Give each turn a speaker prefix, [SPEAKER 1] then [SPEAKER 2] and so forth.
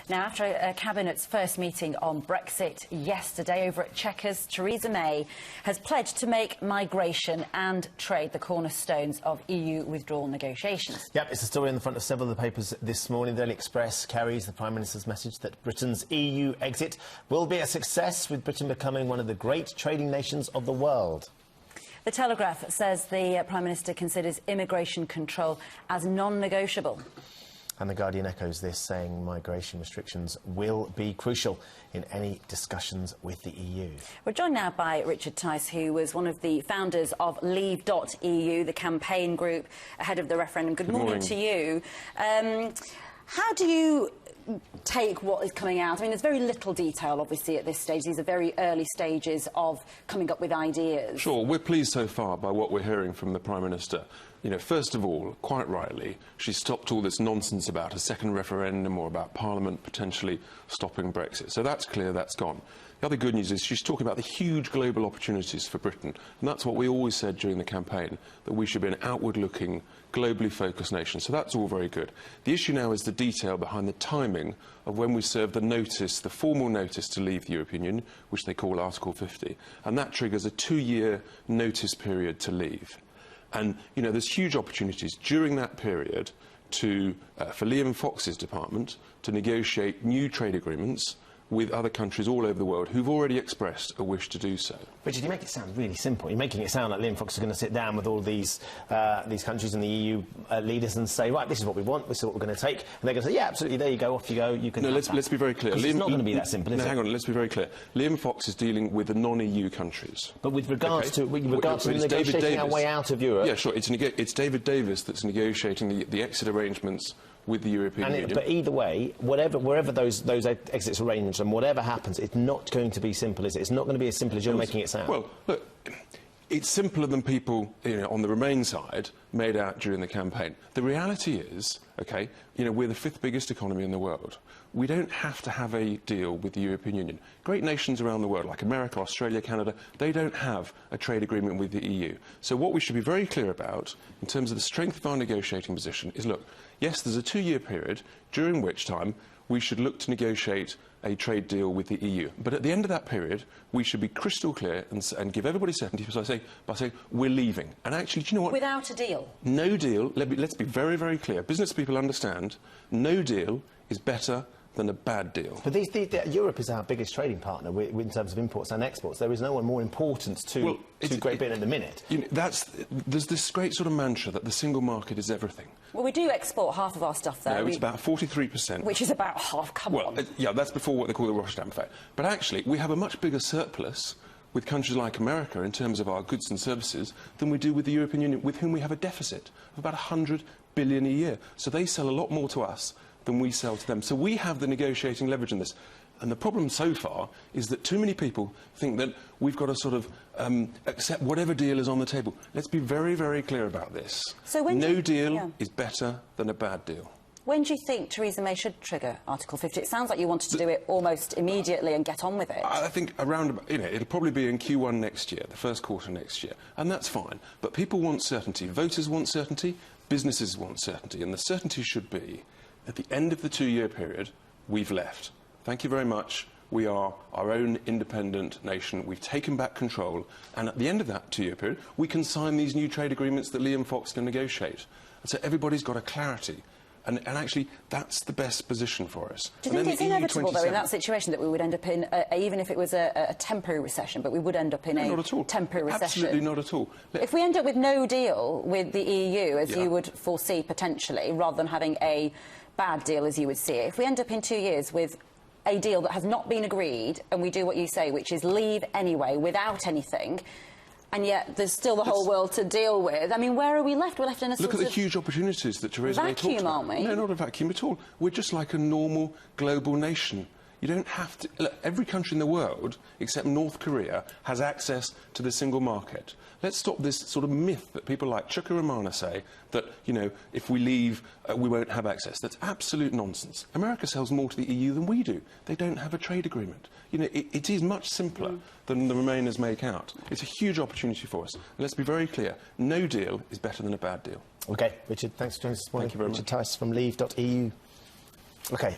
[SPEAKER 1] Now, after a Cabinet's first meeting on Brexit yesterday over at Chequers, Theresa May has pledged to make migration and trade the cornerstones of EU withdrawal negotiations.
[SPEAKER 2] Yep, it's a story on the front of several of the papers this morning. The Daily Express carries the Prime Minister's message that Britain's EU exit will be a success, with Britain becoming one of the great trading nations of the world.
[SPEAKER 1] The Telegraph says the Prime Minister considers immigration control as non-negotiable.
[SPEAKER 2] And The Guardian echoes this, saying migration restrictions will be crucial in any discussions with the EU.
[SPEAKER 1] We're joined now by Richard Tice, who was one of the founders of Leave.EU, the campaign group ahead of the referendum. Good morning to you. How do you take what is coming out? I mean, there's very little detail, obviously, at this stage. These are very early stages of coming up with ideas.
[SPEAKER 3] Sure, we're pleased so far by what we're hearing from the Prime Minister. You know, first of all, quite rightly, she stopped all this nonsense about a second referendum or about Parliament potentially stopping Brexit. So that's clear, that's gone. The other good news is she's talking about the huge global opportunities for Britain. And that's what we always said during the campaign, that we should be an outward-looking, globally focused nation. So that's all very good. The issue now is the detail behind the timing of when we serve the notice, the formal notice to leave the European Union, which they call Article 50. And that triggers a 2-year notice period to leave. And, you know, there's huge opportunities during that period to, for Liam Fox's department to negotiate new trade agreements with other countries all over the world who've already expressed a wish to do so.
[SPEAKER 2] Richard, you make it sound really simple. You're making it sound like Liam Fox is going to sit down with all these countries and the EU leaders and say, right, this is what we want, this is what we're going to take. And they're going to say, yeah, absolutely, there you go, off you go, you can...
[SPEAKER 3] No, let's be very clear.
[SPEAKER 2] It's not going to be that simple, is it?
[SPEAKER 3] Hang on, let's be very clear. Liam Fox is dealing with the non-EU countries.
[SPEAKER 2] But with regards to negotiating our way out of Europe...
[SPEAKER 3] Yeah, sure, it's David Davis that's negotiating the exit arrangements with the European Union.
[SPEAKER 2] But either way, wherever those exits arrangements and whatever happens, it's not going to be simple, is it? It's not going to be as simple as you're making it sound.
[SPEAKER 3] Well, look, it's simpler than people, you know, on the Remain side made out during the campaign. The reality is, OK, you know, we're the 5th biggest economy in the world. We don't have to have a deal with the European Union. Great nations around the world, like America, Australia, Canada, they don't have a trade agreement with the EU. So what we should be very clear about, in terms of the strength of our negotiating position, is, look, yes, there's a 2-year period, during which time we should look to negotiate a trade deal with the EU. But at the end of that period, we should be crystal clear and give everybody certainty by saying we're leaving. And actually, do you know what?
[SPEAKER 1] Without a deal?
[SPEAKER 3] No deal. Let's be very, very clear. Business people understand no deal is better than a bad deal.
[SPEAKER 2] But Europe is our biggest trading partner in terms of imports and exports. There is no one more important to Great Britain at the minute.
[SPEAKER 3] You know, there's this great sort of mantra that the single market is everything.
[SPEAKER 1] Well, we do export half of our stuff there.
[SPEAKER 3] No, it's about 43%.
[SPEAKER 1] Which is about half, come on.
[SPEAKER 3] Yeah, that's before what they call the Rotterdam effect. But actually, we have a much bigger surplus with countries like America in terms of our goods and services than we do with the European Union, with whom we have a deficit of about 100 billion a year. So they sell a lot more to us than we sell to them. So we have the negotiating leverage in this. And the problem so far is that too many people think that we've got to sort of accept whatever deal is on the table. Let's be very, very clear about this.
[SPEAKER 1] So when
[SPEAKER 3] no deal is better than a bad deal.
[SPEAKER 1] When do you think Theresa May should trigger Article 50? It sounds like you wanted to do it almost immediately and get on with it.
[SPEAKER 3] I think around, you know, it'll probably be in Q1 next year, the first quarter next year, and that's fine. But people want certainty. Voters want certainty. Businesses want certainty. And the certainty should be, at the end of the 2-year period, we've left. Thank you very much. We are our own independent nation. We've taken back control. And at the end of that 2-year period, we can sign these new trade agreements that Liam Fox can negotiate. And so everybody's got a clarity. And actually, that's the best position for us.
[SPEAKER 1] Do you think it's inevitable, though, in that situation, that we would end up in, even if it was a temporary recession, but we would end up in a temporary recession?
[SPEAKER 3] Absolutely not at all.
[SPEAKER 1] If we end up with no deal with the EU, as you would foresee potentially, rather than having a bad deal as you would see it, if we end up in 2 years with a deal that has not been agreed, and we do what you say, which is leave anyway, without anything, and yet there's still the whole world to deal with. I mean, where are we left? We're left in a sort of...
[SPEAKER 3] Look at the huge opportunities that Theresa May talked about.
[SPEAKER 1] Vacuum, aren't we?
[SPEAKER 3] No, not a vacuum at all. We're just like a normal global nation. You don't have to... Look, every country in the world, except North Korea, has access to the single market. Let's stop this sort of myth that people like Chuka Ramana say that, you know, if we leave, we won't have access. That's absolute nonsense. America sells more to the EU than we do. They don't have a trade agreement. You know, it is much simpler than the Remainers make out. It's a huge opportunity for us. And let's be very clear. No deal is better than a bad deal.
[SPEAKER 2] OK, Richard, thanks for joining us this morning.
[SPEAKER 3] Thank you very much.
[SPEAKER 2] Richard Tice from Leave.EU. OK,